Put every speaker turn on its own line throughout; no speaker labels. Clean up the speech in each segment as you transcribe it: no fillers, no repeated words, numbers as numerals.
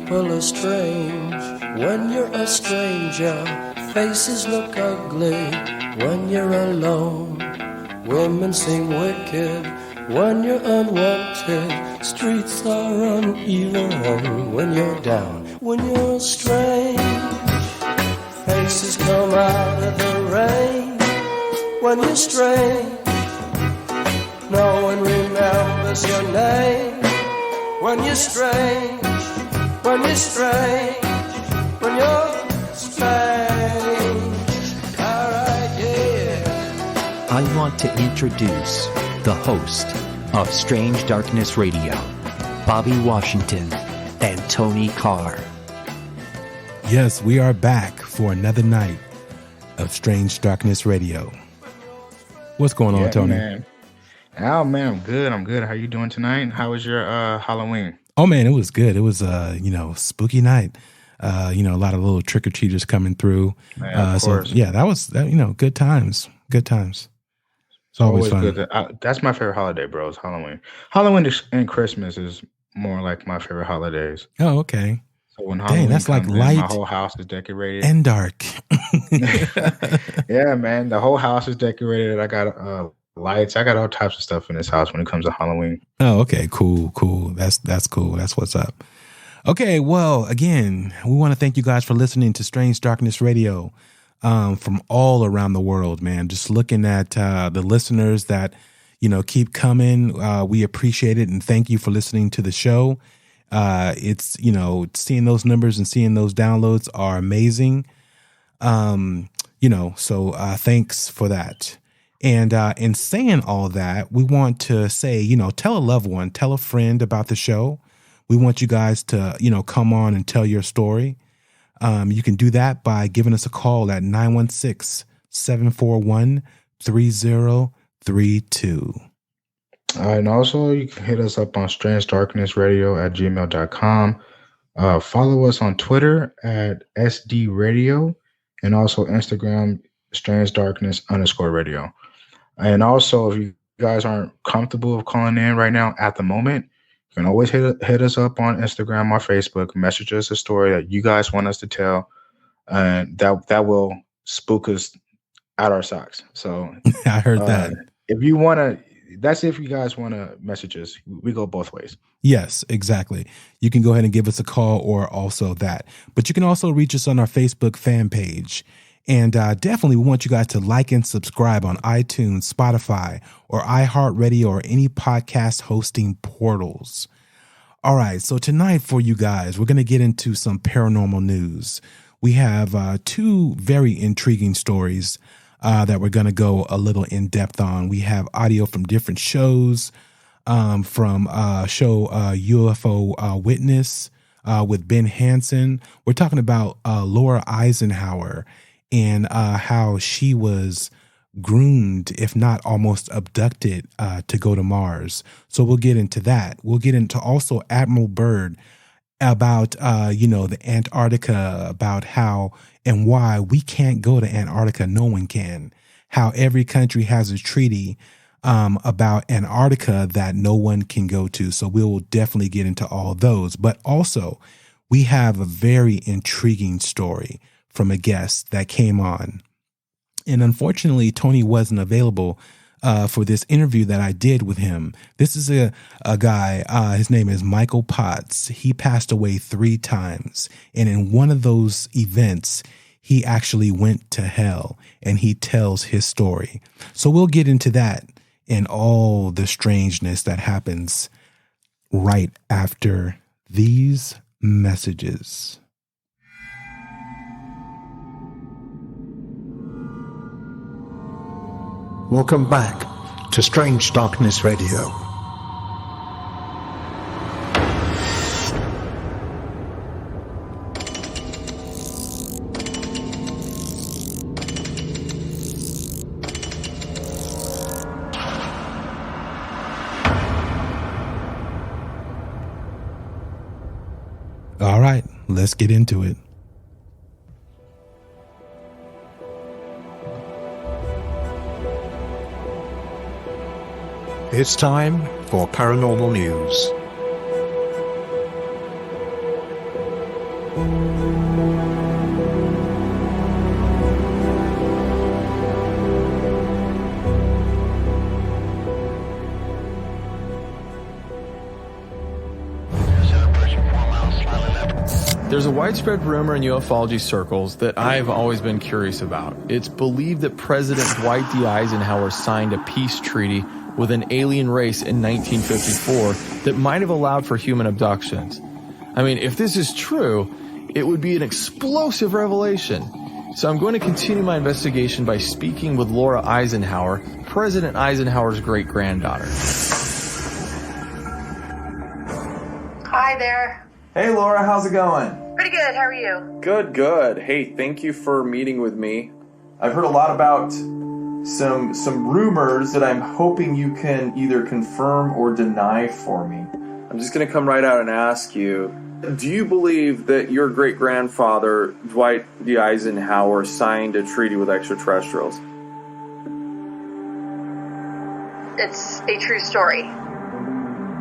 people are strange when you're a stranger. Faces look ugly when you're alone. Women seem wicked when you're unwanted. Streets are uneven when you're down. When you're strange, faces come out of the rain. When you're strange, no one remembers your name. When you're strange, when you're strange, when you're strange. Alright, yeah.
I want to introduce the host of Strange Darkness Radio, Bobby Washington and Tony Carr.
Yes, we are back for another night of Strange Darkness Radio. What's going on, Tony?
Man. Oh man, I'm good. How you doing tonight? How was your Halloween?
Oh man, it was good. It was spooky night. A lot of little trick-or-treaters coming through.
Man, of course.
So yeah, that was good times. Good times. It's always fun.
Good. That's my favorite holiday, bro. Is Halloween. Halloween and Christmas is more like my favorite holidays.
Oh, okay.
So when Halloween
that's like
comes in,
light
my whole house is decorated
and dark.
Yeah, man, the whole house is decorated. I got lights. I got all types of stuff in this house when it comes to Halloween.
Oh, okay, cool. That's cool. That's what's up. Okay, well, again, we want to thank you guys for listening to Strange Darkness Radio from all around the world, man. Just looking at the listeners that keep coming. We appreciate it and thank you for listening to the show. It's seeing those numbers and seeing those downloads are amazing. So thanks for that. And in saying all that, we want to say, tell a loved one, tell a friend about the show. We want you guys to, come on and tell your story. You can do that by giving us a call at 916-741-3032.
And also you can hit us up on strangedarknessradio@gmail.com. Follow us on Twitter at SD Radio and also Instagram strangedarkness_radio. And also, if you guys aren't comfortable with calling in right now at the moment, you can always hit us up on Instagram or Facebook, message us a story that you guys want us to tell, and that will spook us out our socks. So
I heard that.
If you want to, that's if you guys want to message us. We go both ways.
Yes, exactly. You can go ahead and give us a call or also that. But you can also reach us on our Facebook fan page. And definitely we want you guys to like and subscribe on iTunes, Spotify, or iHeartRadio, or any podcast hosting portals. All right, so tonight for you guys, we're going to get into some paranormal news. We have two very intriguing stories that we're going to go a little in depth on. We have audio from different shows, from show UFO Witness with Ben Hansen. We're talking about Laura Eisenhower and how she was groomed, if not almost abducted, to go to Mars. So we'll get into that. We'll get into also Admiral Byrd about, the Antarctica, about how and why we can't go to Antarctica. No one can. How every country has a treaty about Antarctica that no one can go to. So we'll definitely get into all those. But also, we have a very intriguing story from a guest that came on. And unfortunately, Tony wasn't available for this interview that I did with him. This is a guy, his name is Michael Potts. He passed away 3 times. And in one of those events, he actually went to hell, and he tells his story. So we'll get into that and all the strangeness that happens right after these messages.
Welcome back to Strange Darkness Radio.
All right, let's get into it.
It's time for paranormal news.
There's a widespread rumor in ufology circles that I've always been curious about. It's believed that President Dwight D. Eisenhower signed a peace treaty with an alien race in 1954 that might have allowed for human abductions. I mean, if this is true, it would be an explosive revelation. So I'm going to continue my investigation by speaking with Laura Eisenhower, President Eisenhower's great-granddaughter.
Hi there.
Hey Laura, how's it going?
Pretty good, how are you?
Good, good. Hey, thank you for meeting with me. I've heard a lot about some rumors that I'm hoping you can either confirm or deny for me. I'm just going to come right out and ask you, do you believe that your great-grandfather, Dwight D. Eisenhower, signed a treaty with extraterrestrials?
It's a true story.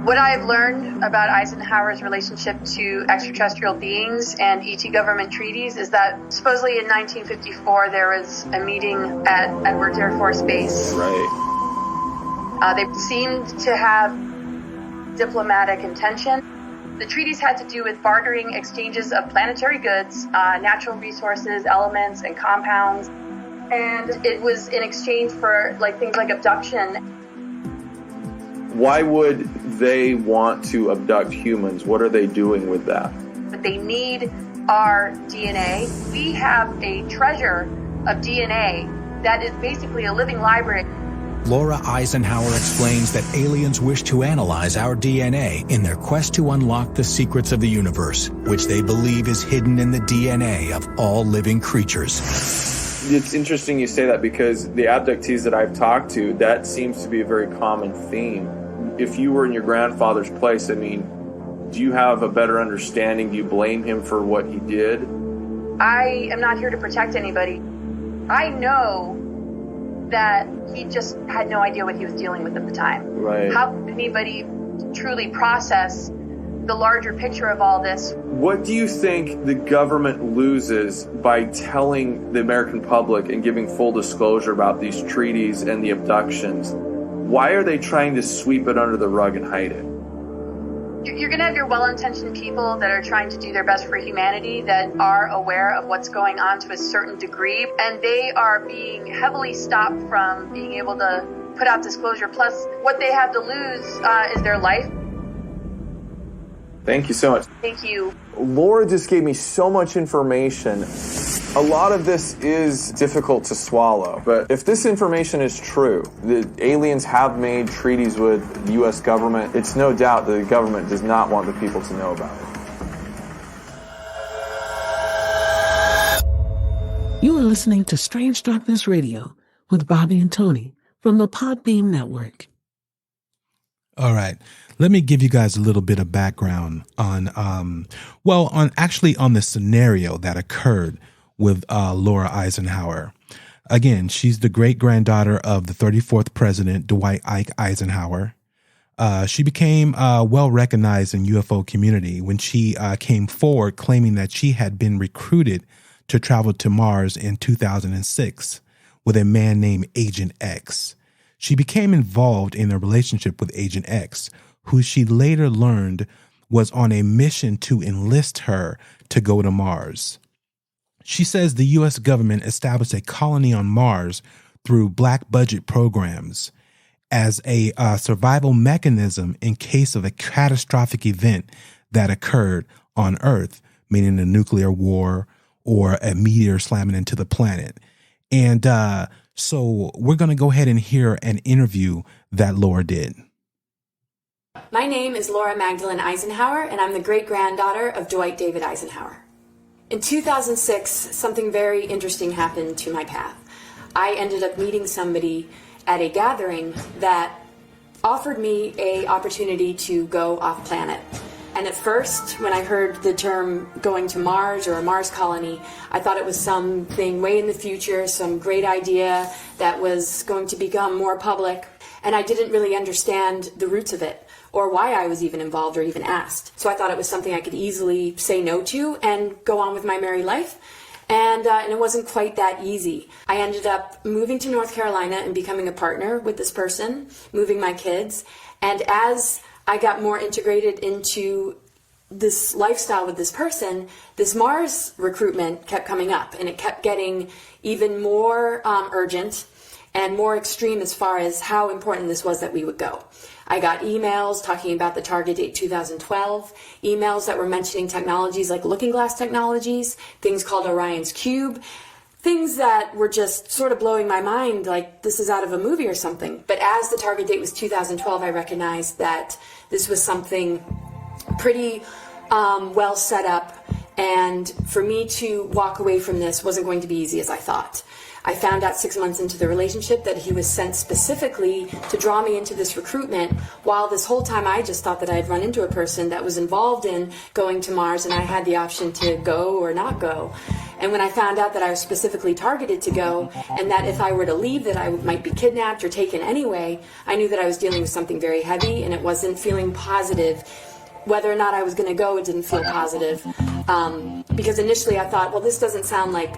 What I've learned about Eisenhower's relationship to extraterrestrial beings and ET government treaties is that supposedly in 1954 there was a meeting at Edwards Air Force Base.
Right.
They seemed to have diplomatic intention. The treaties had to do with bartering exchanges of planetary goods, natural resources, elements, and compounds. And it was in exchange for things like abduction.
Why would they want to abduct humans? What are they doing with that?
But they need our DNA. We have a treasure of DNA that is basically a living library.
Laura Eisenhower explains that aliens wish to analyze our DNA in their quest to unlock the secrets of the universe, which they believe is hidden in the DNA of all living creatures.
It's interesting you say that because the abductees that I've talked to, that seems to be a very common theme. If you were in your grandfather's place, I mean, do you have a better understanding? Do you blame him for what he did?
I am not here to protect anybody. I know that he just had no idea what he was dealing with at the time.
Right.
How could anybody truly process the larger picture of all this?
What do you think the government loses by telling the American public and giving full disclosure about these treaties and the abductions? Why are they trying to sweep it under the rug and hide it?
You're going to have your well-intentioned people that are trying to do their best for humanity, that are aware of what's going on to a certain degree, and they are being heavily stopped from being able to put out disclosure. Plus, what they have to lose is their life.
Thank you so much.
Thank you.
Laura just gave me so much information. A lot of this is difficult to swallow, but if this information is true, the aliens have made treaties with the U.S. government, it's no doubt that the government does not want the people to know about it.
You are listening to Strange Darkness Radio with Bobby and Tony from the Podbeam Network.
All right. Let me give you guys a little bit of background on the scenario that occurred with Laura Eisenhower. Again, she's the great-granddaughter of the 34th President, Dwight Ike Eisenhower. She became well-recognized in UFO community when she came forward claiming that she had been recruited to travel to Mars in 2006 with a man named Agent X. She became involved in a relationship with Agent X, who she later learned was on a mission to enlist her to go to Mars. She says the U.S. government established a colony on Mars through black budget programs as a survival mechanism in case of a catastrophic event that occurred on Earth, meaning a nuclear war or a meteor slamming into the planet. And so we're going to go ahead and hear an interview that Laura did.
My name is Laura Magdalene Eisenhower, and I'm the great-granddaughter of Dwight David Eisenhower. In 2006, something very interesting happened to my path. I ended up meeting somebody at a gathering that offered me an opportunity to go off-planet. And at first, when I heard the term going to Mars or a Mars colony, I thought it was something way in the future, some great idea that was going to become more public. And I didn't really understand the roots of it. or why I was even involved or even asked. So I thought it was something I could easily say no to and go on with my merry life. And it wasn't quite that easy. I ended up moving to North Carolina and becoming a partner with this person, moving my kids. And as I got more integrated into this lifestyle with this person, this Mars recruitment kept coming up, and it kept getting even more urgent and more extreme as far as how important this was that we would go. I got emails talking about the target date 2012, emails that were mentioning technologies like looking glass technologies, things called Orion's Cube, things that were just sort of blowing my mind, like this is out of a movie or something. But as the target date was 2012, I recognized that this was something pretty well set up, and for me to walk away from this wasn't going to be easy as I thought. I found out 6 months into the relationship that he was sent specifically to draw me into this recruitment, while this whole time I just thought that I had run into a person that was involved in going to Mars and I had the option to go or not go. And when I found out that I was specifically targeted to go, and that if I were to leave that I might be kidnapped or taken anyway, I knew that I was dealing with something very heavy, and it wasn't feeling positive. Whether or not I was going to go, it didn't feel positive. Because initially I thought, well, this doesn't sound like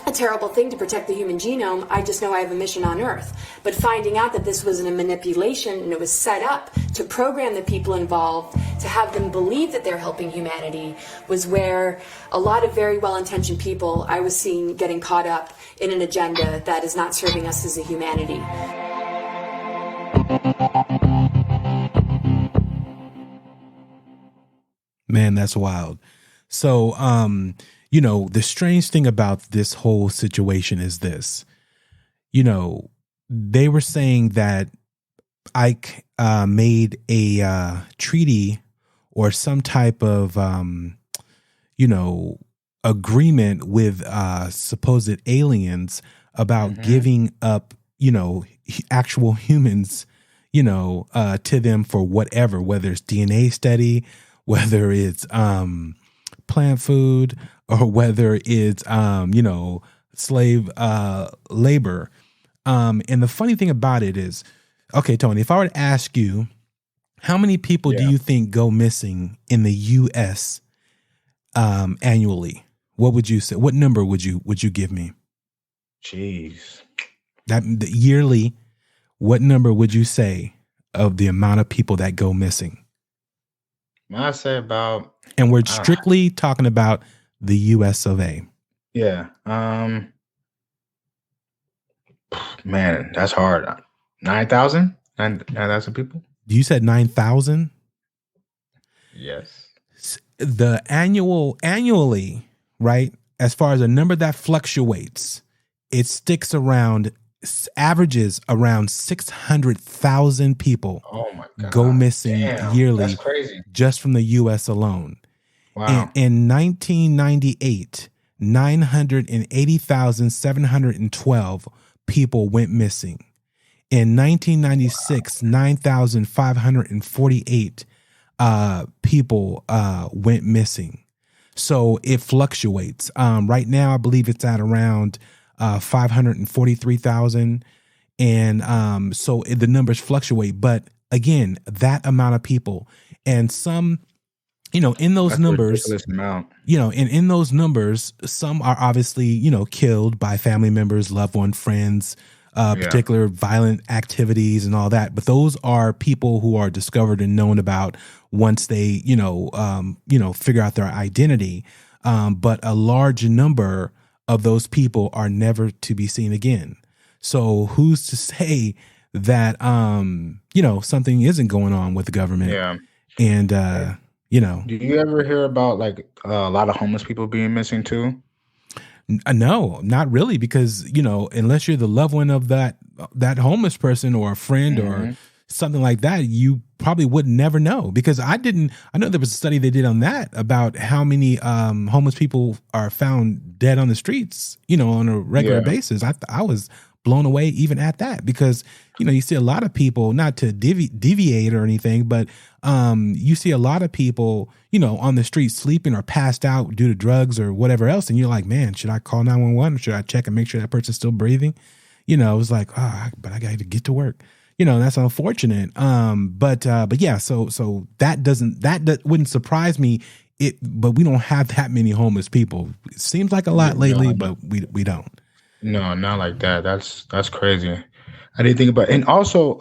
a terrible thing to protect the human genome. I just know I have a mission on Earth. But finding out that this was a manipulation and it was set up to program the people involved, to have them believe that they're helping humanity, was where a lot of very well-intentioned people I was seeing getting caught up in an agenda that is not serving us as a humanity.
Man, that's wild. So, you know, the strange thing about this whole situation is this. You know, they were saying that Ike made a treaty or some type of, you know, agreement with supposed aliens about giving up, you know, actual humans, you know, to them for whatever, whether it's DNA study, whether it's plant food, or whether it's, you know, slave labor. And the funny thing about it is, okay, Tony, if I were to ask you, how many people do you think go missing in the U.S. Annually? What would you say? What number would you give me?
Jeez.
Yearly, what number would you say of the amount of people that go missing?
I'd say about,
and we're strictly talking about the U.S. of A.
Yeah. Man, that's hard. 9,000? 9,000 people?
You said 9,000?
Yes.
The annually, right? As far as a number that fluctuates, it sticks around, averages around 600,000 people go missing yearly.
That's crazy.
Just from the U.S. alone.
Wow.
In 1998, 980,712 people went missing. In 1996, 9,548 people went missing. So it fluctuates. Right now, I believe it's at around 543,000. And so the numbers fluctuate. But again, that amount of people, and some, you know, in those numbers, you know, and in those numbers, some are obviously, you know, killed by family members, loved ones, friends, particular violent activities and all that. But those are people who are discovered and known about once they, you know, figure out their identity. But a large number of those people are never to be seen again. So who's to say that, you know, something isn't going on with the government?
Yeah.
And, you know,
do you ever hear about like a lot of homeless people being missing too?
No, not really, because, you know, unless you're the loved one of that homeless person or a friend or something like that, you probably would never know. Because I know there was a study they did on that about how many homeless people are found dead on the streets, you know, on a regular basis. I was blown away even at that, because, you know, you see a lot of people, not to deviate or anything, but you see a lot of people, you know, on the street sleeping or passed out due to drugs or whatever else. And you're like, man, should I call 911 or should I check and make sure that person's still breathing? You know, it was like, but I got to get to work, that's unfortunate. But yeah, so that wouldn't surprise me. But we don't have that many homeless people. It seems like a lot lately, but we don't.
No, not like that. That's crazy. I didn't think about it. And also,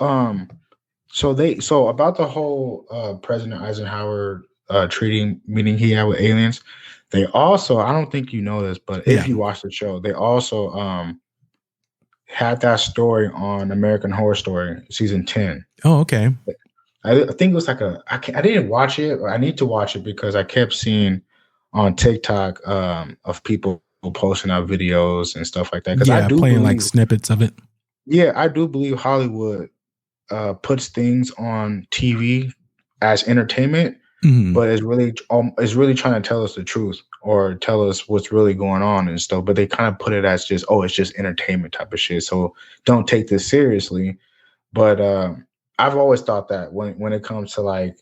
so about the whole President Eisenhower treaty meeting he had with aliens, they also, I don't think you know this, but if you watch the show, they also had that story on American Horror Story season 10.
Oh, okay.
I think it was like I didn't watch it. I need to watch it because I kept seeing on TikTok of people posting out videos and stuff like that. Because I do
playing like snippets of it.
Yeah, I do believe Hollywood puts things on TV as entertainment, but it's really trying to tell us the truth or tell us what's really going on and stuff. But they kind of put it as just, it's just entertainment type of shit. So don't take this seriously. But I've always thought that when it comes to like,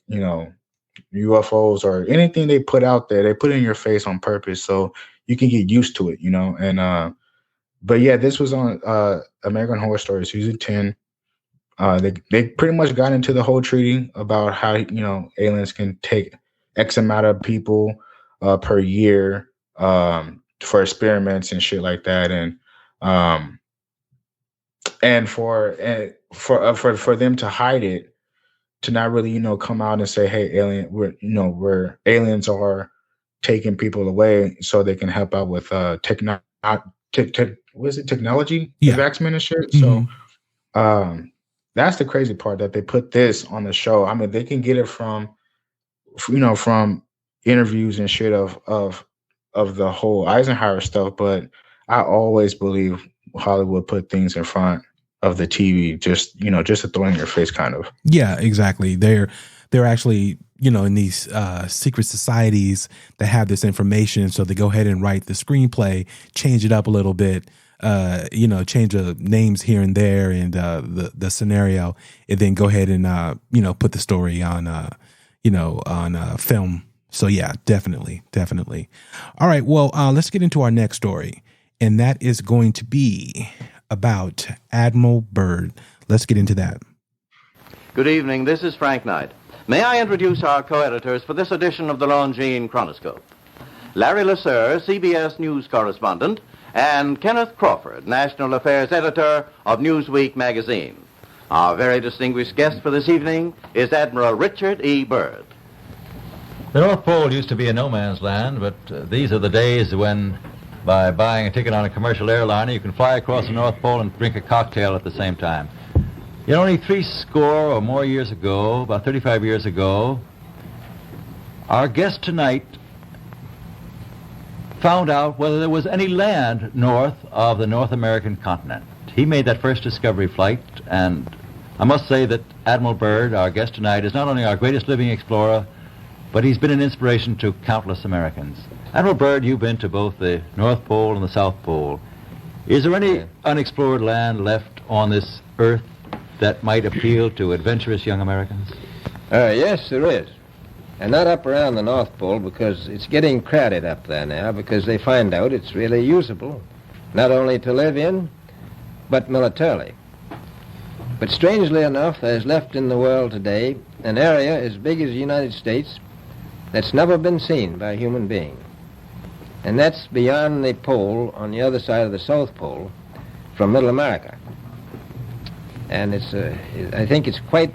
UFOs or anything they put out there, they put it in your face on purpose so you can get used to it, And but yeah, this was on American Horror Story season 10. They pretty much got into the whole treaty about how aliens can take X amount of people per year for experiments and shit like that, and for them to hide it, to not really come out and say, hey, we're aliens are taking people away so they can help out with technology advancement and shit. So that's the crazy part, that they put this on the show. I mean, they can get it from interviews and shit of the whole Eisenhower stuff, but I always believe Hollywood put things in front of the TV, just to throw in your face, kind of.
Yeah, exactly. They're actually, in these secret societies that have this information, so they go ahead and write the screenplay, change it up a little bit, change the names here and there and the scenario, and then go ahead and put the story on film. So yeah, definitely. All right, well, let's get into our next story, and that is going to be about Admiral Byrd. Let's get into that.
Good evening. This is Frank Knight. May I introduce our co-editors for this edition of the Longines Chronoscope? Larry Lasser, CBS News correspondent, and Kenneth Crawford, National Affairs Editor of Newsweek magazine. Our very distinguished guest for this evening is Admiral Richard E. Byrd.
The North Pole used to be a no-man's land, but these are the days when, by buying a ticket on a commercial airliner, you can fly across the North Pole and drink a cocktail at the same time. Only 60 or more years ago, about 35 years ago, our guest tonight found out whether there was any land north of the North American continent. He made that first discovery flight, and I must say that Admiral Byrd, our guest tonight, is not only our greatest living explorer, but he's been an inspiration to countless Americans. Admiral Byrd, you've been to both the North Pole and the South Pole. Is there any unexplored land left on this earth that might appeal to adventurous young Americans?
Yes, there is. And not up around the North Pole, because it's getting crowded up there now, because they find out it's really usable, not only to live in, but militarily. But strangely enough, there's left in the world today an area as big as the United States that's never been seen by a human being. And that's beyond the pole, on the other side of the South Pole, from Middle America. And I think it's quite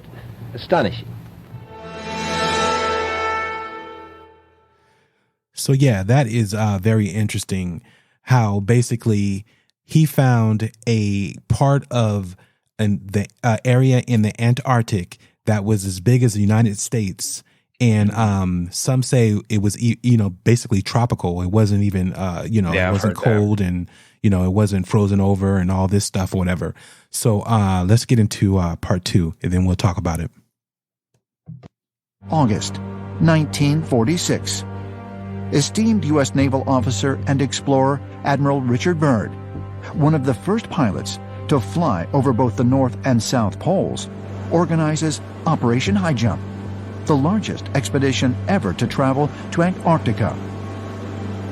astonishing.
So yeah, that is very interesting, how basically he found a part of the area in the Antarctic that was as big as the United States. And some say it was, basically tropical. It wasn't even, it wasn't cold and, it wasn't frozen over and all this stuff or whatever. So let's get into part 2, and then we'll talk about it.
August 1946. Esteemed U.S. naval officer and explorer Admiral Richard Byrd, one of the first pilots to fly over both the North and South Poles, organizes Operation HIGHJUMP, the largest expedition ever to travel to Antarctica.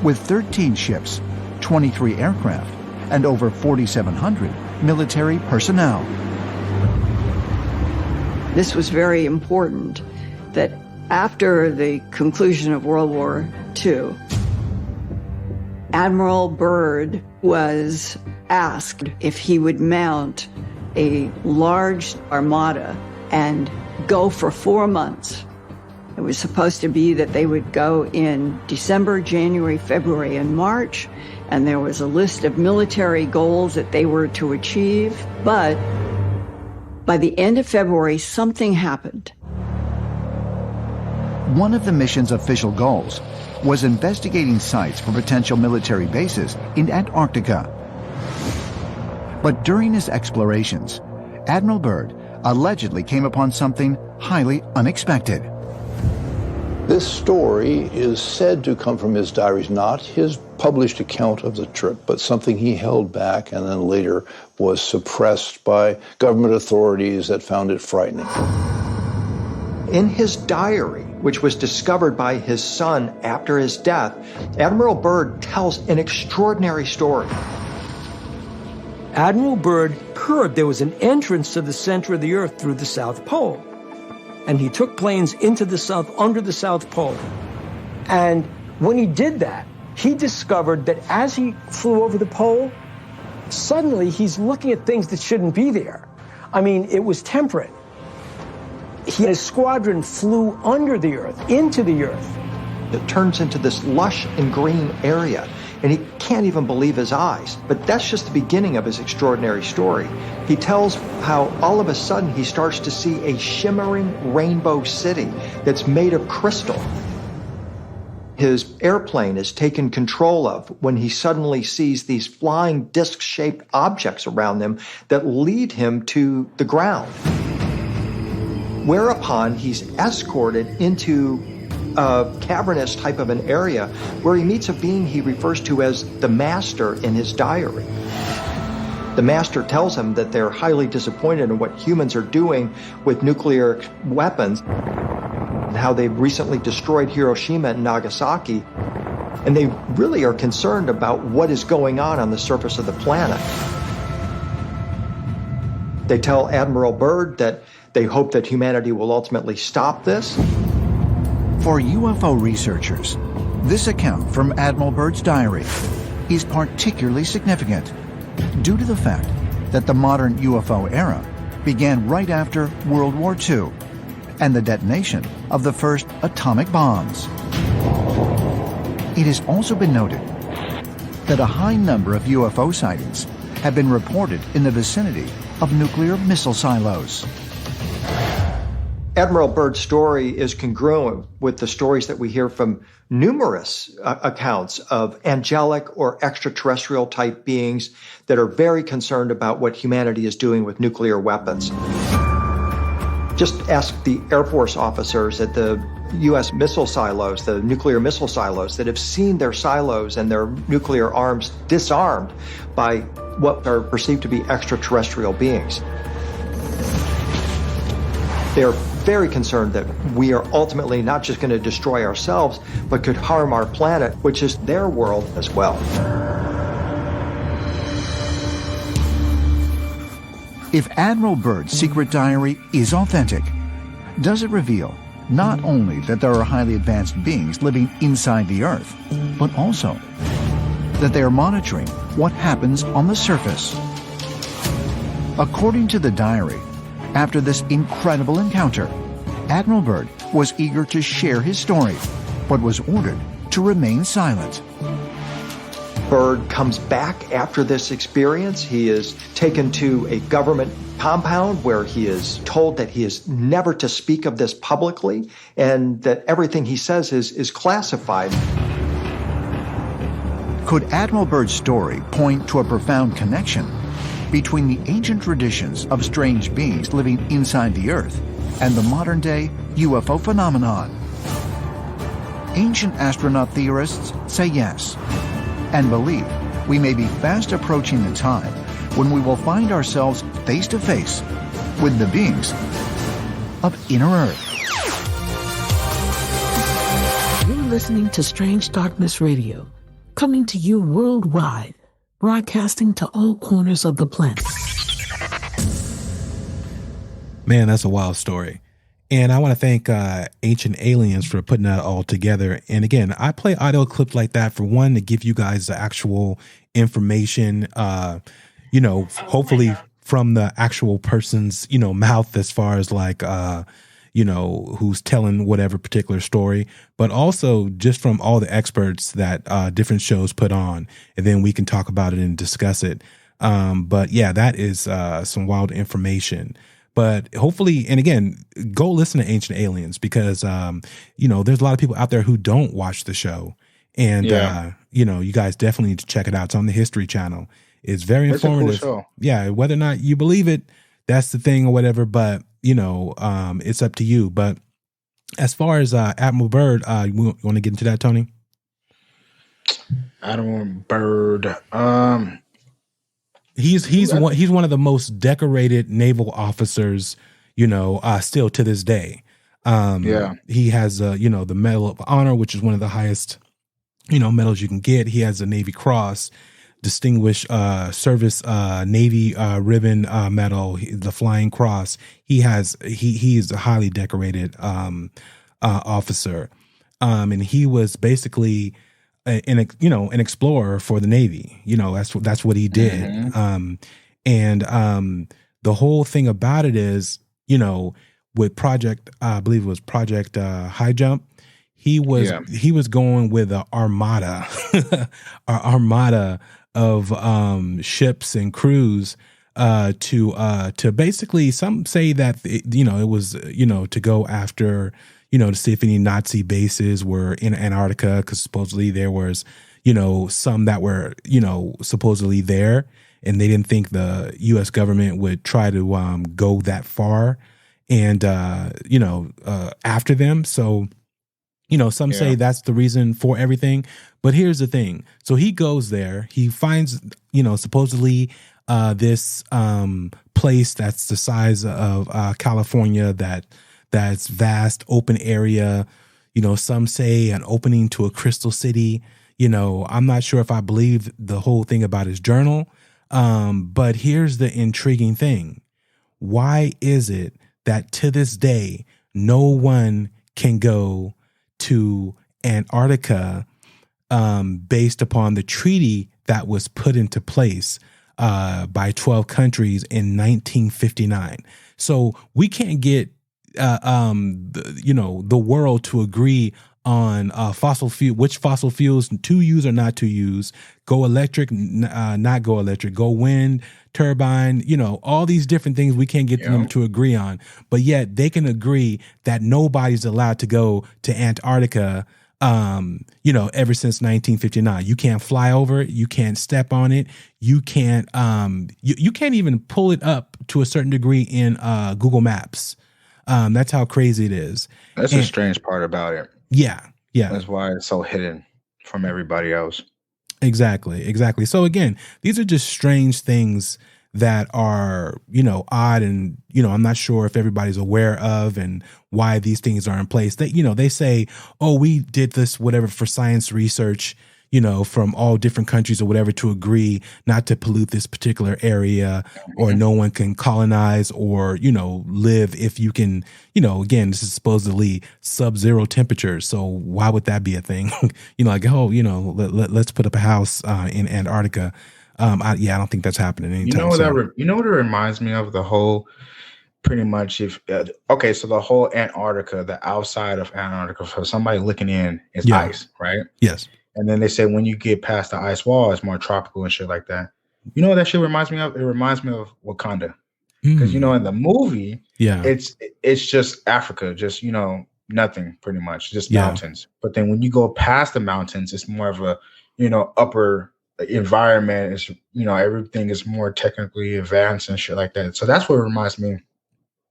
With 13 ships, 23 aircraft, and over 4,700 military personnel.
This was very important, that after the conclusion of World War II, Admiral Byrd was asked if he would mount a large armada and go for 4 months. It was supposed to be that they would go in December, January, February, and March, and there was a list of military goals that they were to achieve. But by the end of February, something happened.
One of the mission's official goals was investigating sites for potential military bases in Antarctica. But during his explorations, Admiral Byrd allegedly came upon something highly unexpected.
This story is said to come from his diaries, not his published account of the trip, but something he held back and then later was suppressed by government authorities that found it frightening.
In his diary, which was discovered by his son after his death, Admiral Byrd tells an extraordinary story.
Admiral Byrd heard there was an entrance to the center of the Earth through the South Pole. And he took planes into the South, under the South Pole. And when he did that, he discovered that as he flew over the pole, suddenly he's looking at things that shouldn't be there. I mean, it was temperate. His squadron flew under the Earth, into the Earth.
It turns into this lush and green area, and he can't even believe his eyes. But that's just the beginning of his extraordinary story. He tells how all of a sudden he starts to see a shimmering rainbow city that's made of crystal. His airplane is taken control of when he suddenly sees these flying disc-shaped objects around him that lead him to the ground. Whereupon he's escorted into a cavernous type of an area where he meets a being he refers to as the Master in his diary. The Master tells him that they're highly disappointed in what humans are doing with nuclear weapons and how they've recently destroyed Hiroshima and Nagasaki, and they really are concerned about what is going on the surface of the planet. They tell Admiral Byrd that they hope that humanity will ultimately stop this.
For UFO researchers, this account from Admiral Byrd's diary is particularly significant due to the fact that the modern UFO era began right after World War II and the detonation of the first atomic bombs. It has also been noted that a high number of UFO sightings have been reported in the vicinity of nuclear missile silos.
Admiral Byrd's story is congruent with the stories that we hear from numerous accounts of angelic or extraterrestrial type beings that are very concerned about what humanity is doing with nuclear weapons. Just ask the Air Force officers at the U.S. missile silos, the nuclear missile silos, that have seen their silos and their nuclear arms disarmed by what are perceived to be extraterrestrial beings. They're very concerned that we are ultimately not just going to destroy ourselves, but could harm our planet, which is their world as well.
If Admiral Byrd's secret diary is authentic, does it reveal not only that there are highly advanced beings living inside the Earth, but also that they are monitoring what happens on the surface? According to the diary, after this incredible encounter, Admiral Byrd was eager to share his story, but was ordered to remain silent.
Byrd comes back after this experience. He is taken to a government compound where he is told that he is never to speak of this publicly and that everything he says is classified.
Could Admiral Byrd's story point to a profound connection between the ancient traditions of strange beings living inside the Earth and the modern-day UFO phenomenon? Ancient astronaut theorists say yes, and believe we may be fast approaching the time when we will find ourselves face-to-face with the beings of Inner Earth.
You're listening to Strange Darkness Radio, coming to you worldwide, broadcasting to all corners of the planet.
Man, that's a wild story. And I want to thank Ancient Aliens for putting that all together. And again, I play audio clips like that for one, to give you guys the actual information, hopefully from the actual person's, mouth, as far as like, who's telling whatever particular story, but also just from all the experts that different shows put on. And then we can talk about it and discuss it. But yeah, that is some wild information. But hopefully, and again, go listen to Ancient Aliens, because, there's a lot of people out there who don't watch the show. And, you guys definitely need to check it out. It's on the History Channel. It's very informative.
A cool show.
Yeah, whether or not you believe it, that's the thing or whatever. But, it's up to you. But as far as Admiral Byrd, you want to get into that, Tony?
Admiral Byrd.
He's one of the most decorated naval officers, still to this day. He has the Medal of Honor, which is one of the highest, medals you can get. He has a Navy Cross, Distinguished Service Navy Ribbon Medal, the Flying Cross. He is a highly decorated officer, and he was basically an explorer for the Navy. That's what he did.
Mm-hmm.
The whole thing about it is, with Project, I believe it was Project HIGHJUMP, he was going with an armada, armada of ships and crews to basically, some say that it was to go after, to see if any Nazi bases were in Antarctica, because supposedly there was, some that were, supposedly there, and they didn't think the U.S. government would try to go that far and, after them. So, some say that's the reason for everything. But here's the thing. So he goes there, he finds, supposedly this place that's the size of California, that's vast open area, some say an opening to a crystal city. I'm not sure if I believe the whole thing about his journal. But here's the intriguing thing. Why is it that to this day, no one can go to Antarctica based upon the treaty that was put into place by 12 countries in 1959? So we can't get the world to agree on which fossil fuels to use or not to use, go electric, not go electric, go wind, turbine, all these different things we can't get them to agree on. But yet they can agree that nobody's allowed to go to Antarctica, ever since 1959. You can't fly over it. You can't step on it. You can't, you can't even pull it up to a certain degree in Google Maps. That's how crazy it is.
That's the strange part about it.
Yeah.
That's why it's so hidden from everybody else.
Exactly. So again, these are just strange things that are, odd, and, I'm not sure if everybody's aware of and why these things are in place. They say, oh, we did this, whatever, for science research, from all different countries or whatever, to agree not to pollute this particular area, or no one can colonize or, live if you can, again, this is supposedly sub-zero temperatures. So why would that be a thing? Let's put up a house in Antarctica. I don't think that's happening anytime soon.
You know what it reminds me of? The whole, pretty much, so the whole Antarctica, the outside of Antarctica, for somebody looking in, is ice, right?
Yes.
And then they say when you get past the ice wall, it's more tropical and shit like that. You know what that shit reminds me of? It reminds me of Wakanda. Because, in the movie, it's just Africa, just, nothing, pretty much, just mountains. But then when you go past the mountains, it's more of a, upper environment. It's, everything is more technically advanced and shit like that. So that's what it reminds me.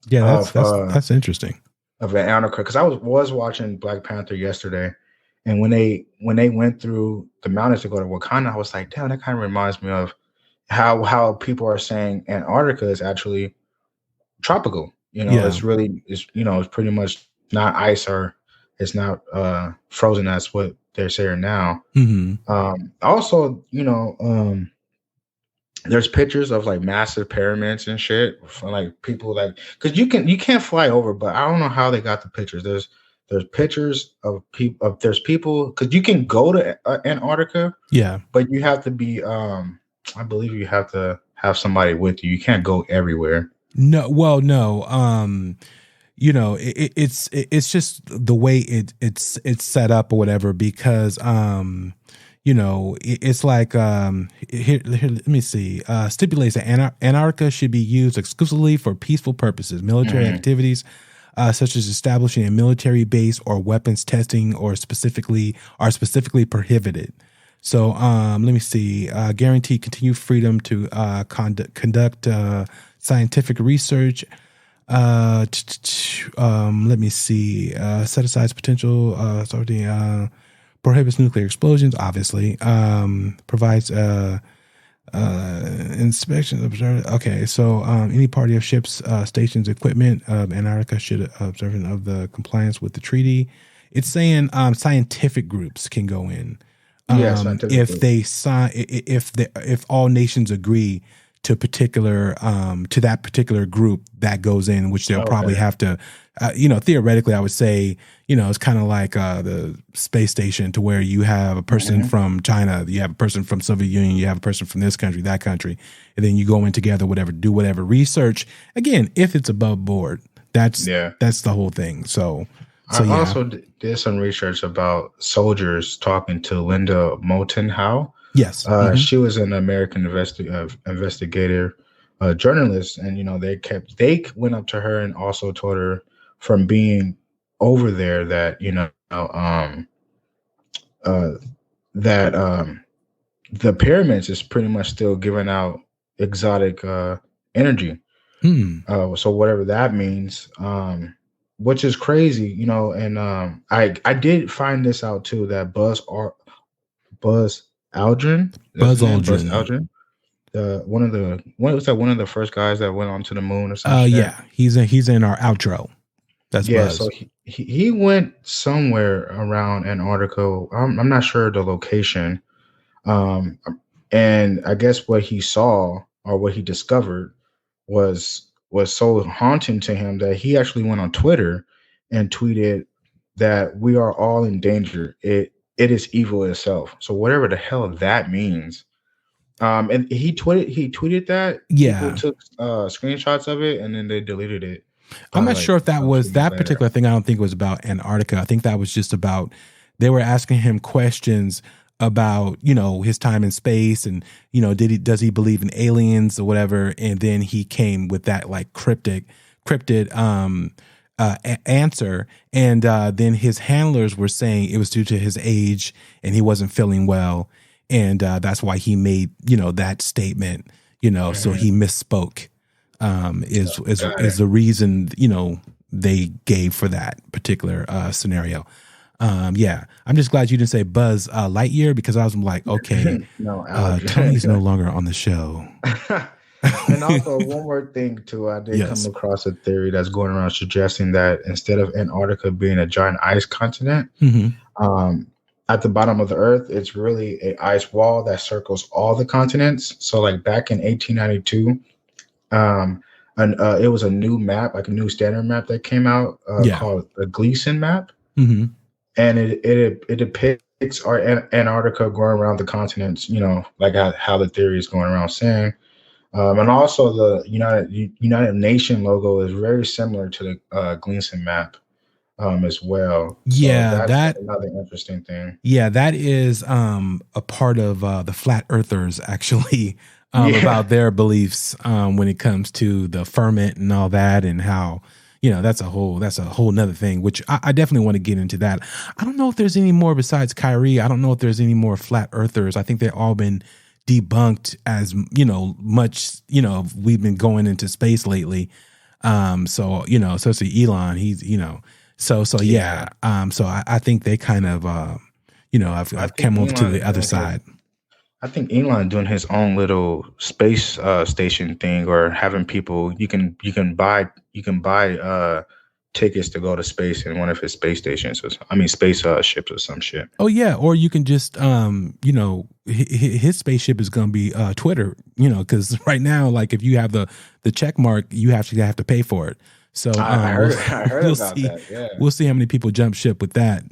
Yeah, that's interesting.
Of Antarctica. Because I was watching Black Panther yesterday. And when they went through the mountains to go to Wakanda, I was like, damn, that kind of reminds me of how people are saying Antarctica is actually tropical. It's really, it's pretty much not ice, or it's not frozen. That's what they're saying now.
Mm-hmm.
Also, there's pictures of like massive pyramids and shit from like people like, because you can't fly over, but I don't know how they got the pictures. There's pictures of people. There's people because you can go to Antarctica.
Yeah,
but you have to be. I believe you have to have somebody with you. You can't go everywhere.
No, well, no. You know, it's just the way it's set up or whatever, because you know, it's like here let me see. Stipulates that Antarctica should be used exclusively for peaceful purposes, military activities, such as establishing a military base or weapons testing, or specifically prohibited. So let me see. Guarantee continued freedom to conduct scientific research. Let me see. Set aside potential prohibits nuclear explosions. Obviously, provides inspections. Okay, so any party of ships, stations, equipment of Antarctica should observe of the compliance with the treaty. It's saying scientific groups can go in. If they sign, if all nations agree to particular to that particular group that goes in, which they'll probably have to, you know, theoretically, I would say, you know, it's kind of like the space station, to where you have a person from China, you have a person from Soviet Union, you have a person from this country, that country, and then you go in together, do whatever research. Again, if it's above board, that's the whole thing. So
I also did some research about soldiers talking to Linda Moulton Howe.
Yes.
She was an American investigator, journalist. And, you know, they went up to her and also told her from being over there that, you know, that the pyramids is pretty much still giving out exotic energy. So whatever that means, which is crazy, you know. And I did find this out too, that Buzz Aldrin, one of the first guys that went onto the moon or something.
Yeah, he's in our outro. That's Buzz.
So he went somewhere around Antarctica. I'm not sure the location. And I guess what he saw or what he discovered was so haunting to him that he actually went on Twitter and tweeted that we are all in danger. It is evil itself. So whatever the hell that means. And he tweeted that.
Yeah.
People took screenshots of it and then they deleted it.
I'm not sure if that was that particular thing. I don't think it was about Antarctica. I think that was just about, they were asking him questions about, you know, his time in space, and, you know, does he believe in aliens or whatever? And then he came with that like cryptid answer. And then his handlers were saying it was due to his age and he wasn't feeling well. And that's why he made, you know, that statement, you know, so he misspoke, is the reason, you know, they gave for that particular scenario. Yeah, I'm just glad you didn't say Buzz Lightyear, because I was like, okay, Tony's no longer on the show.
And also one more thing too, I did come across a theory that's going around suggesting that instead of Antarctica being a giant ice continent, at the bottom of the earth, it's really an ice wall that circles all the continents. So like back in 1892, it was a new map, like a new standard map that came out called the Gleason map. And it depicts our Antarctica going around the continents, you know, like how the theory is going around saying. And also the United Nation logo is very similar to the Gleason map as well.
Yeah,
so
that's
another interesting thing.
Yeah, that is a part of the flat earthers, actually, about their beliefs when it comes to the ferment and all that, and how, you know, that's a whole nother thing, which I definitely want to get into that. I don't know if there's any more besides Kyrie. I don't know if there's any more flat earthers. I think they've all been debunked as, you know, much, you know, we've been going into space lately. So, you know, especially Elon, he's, you know, so yeah. So I think they kind of, you know, I've come over to the other side.
I think Elon doing his own little space station thing, or having people you can buy tickets to go to space in one of his space stations, space ships or some shit.
Oh yeah, or you can just his spaceship is going to be Twitter, because right now, like if you have the check mark, you have to pay for it. So
I heard about that. Yeah.
We'll see how many people jump ship with that,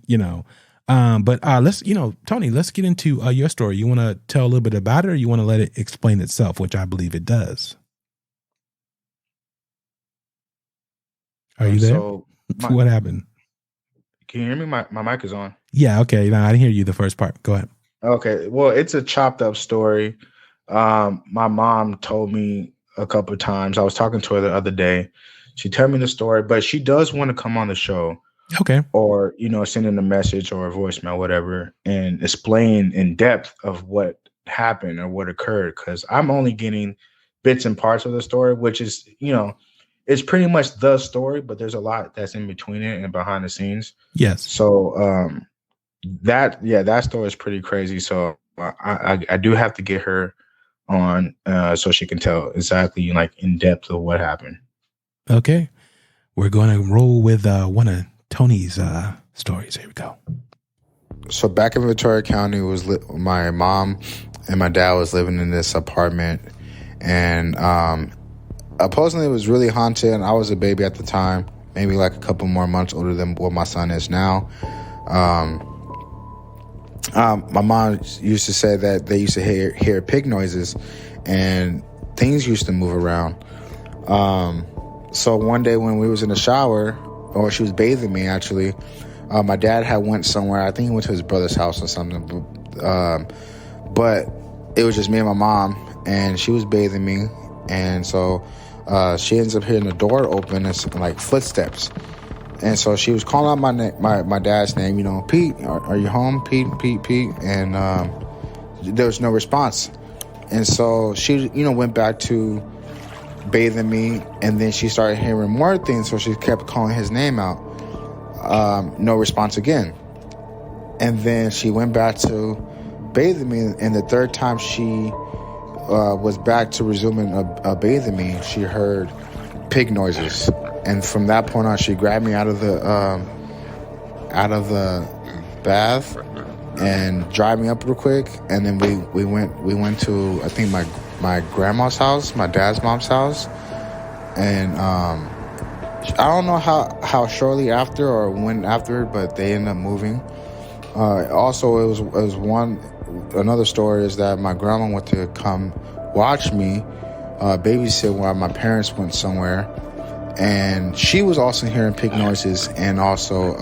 But let's Tony, let's get into your story. You want to tell a little bit about it, or you want to let it explain itself, which I believe it does. Are you there?
So
what happened?
Can you hear me? My mic is on.
Yeah, okay. No, I didn't hear you the first part. Go ahead.
Okay. Well, it's a chopped up story. My mom told me a couple of times. I was talking to her the other day. She told me the story, but she does want to come on the show.
Okay.
Or, send in a message or a voicemail, whatever, and explain in depth of what happened or what occurred. Because I'm only getting bits and parts of the story, which is, it's pretty much the story, but there's a lot that's in between it and behind the scenes.
Yes.
So that story is pretty crazy. So I do have to get her on so she can tell exactly like in depth of what happened.
Okay. We're going to roll with one of Tony's stories. Here we go.
So back in Ventura County, my mom and my dad was living in this apartment, and supposedly it was really haunted. And I was a baby at the time, maybe like a couple more months older than what my son is now. My mom used to say that they used to hear pig noises, and things used to move around. So one day when we was in the shower, or she was bathing me actually, my dad had went somewhere. I think he went to his brother's house or something. But it was just me and my mom, and she was bathing me. And so she ends up hearing the door open and like footsteps. And so she was calling out my dad's name, Pete, are you home? Pete. And there was no response. And so she, went back to bathing me, and then she started hearing more things, so she kept calling his name out. No response again. And then she went back to bathing me, and the third time she was back to resuming bathing me, she heard pig noises. And from that point on, she grabbed me out of the bath and dried me up real quick, and then we went to, I think, my grandma's house, my dad's mom's house. And I don't know how shortly after or when after, but they ended up moving. Also, it was another story is that my grandma went to come watch me babysit while my parents went somewhere, and she was also hearing pig noises and also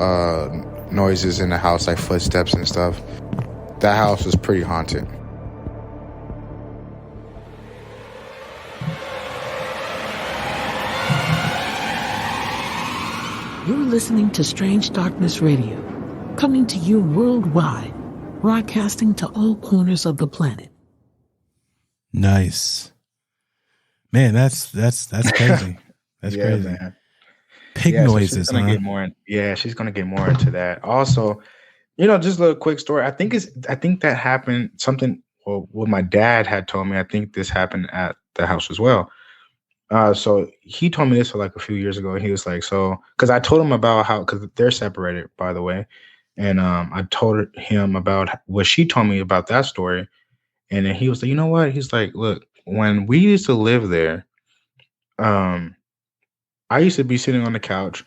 noises in the house, like footsteps and stuff. That house was pretty haunted.
You're listening to Strange Darkness Radio, coming to you worldwide, broadcasting to all corners of the planet.
Nice. Man, that's crazy. That's crazy.
Man.
Pig noises.
So she's gonna get more she's gonna get more into that. Also, just a little quick story. I think that happened something. Well, what my dad had told me. I think this happened at the house as well. So he told me this like a few years ago. And he was like, because I told him about because they're separated, by the way, and I told him about what she told me about that story, and then he was like, you know what? He's like, look, when we used to live there, I used to be sitting on the couch,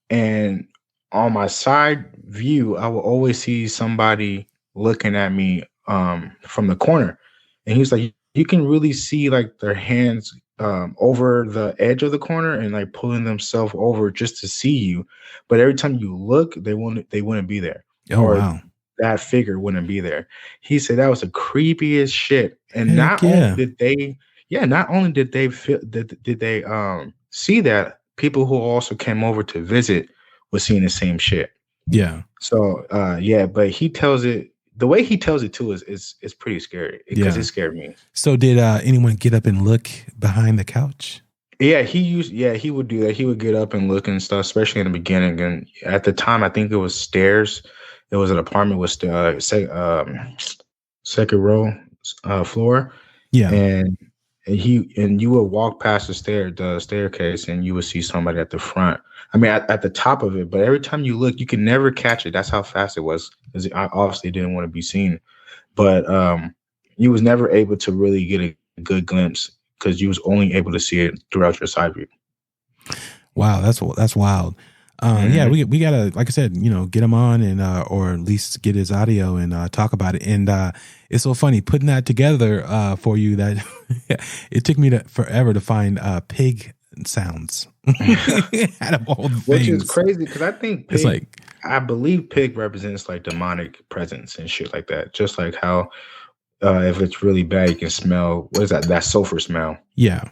and on my side view, I will always see somebody looking at me from the corner. And he was like, you can really see like their hands over the edge of the corner and like pulling themselves over just to see you. But every time you look, they wouldn't be there.
Oh, wow.
That figure wouldn't be there. He said that was the creepiest shit. And not only did they see that, people who also came over to visit was seeing the same shit.
Yeah.
So but he tells it, the way he tells it too is pretty scary, because it scared me.
So did anyone get up and look behind the couch?
Yeah, he would do that. He would get up and look and stuff, especially in the beginning. And at the time, I think it was stairs. It was an apartment with second row floor.
Yeah.
And and you would walk past the staircase, and you would see somebody at the front. I mean, at the top of it. But every time you look, you could never catch it. That's how fast it was. Because I obviously didn't want to be seen. But you was never able to really get a good glimpse because you was only able to see it throughout your side view.
Wow, that's wild. Yeah, we gotta, like I said, get him on and or at least get his audio and talk about it. And it's so funny putting that together for you that it took me forever to find pig sounds out of all the things.
Which is crazy because I think pig,
it's
I believe pig represents like demonic presence and shit like that. Just like how if it's really bad, you can smell, what is that sulfur smell?
Yeah.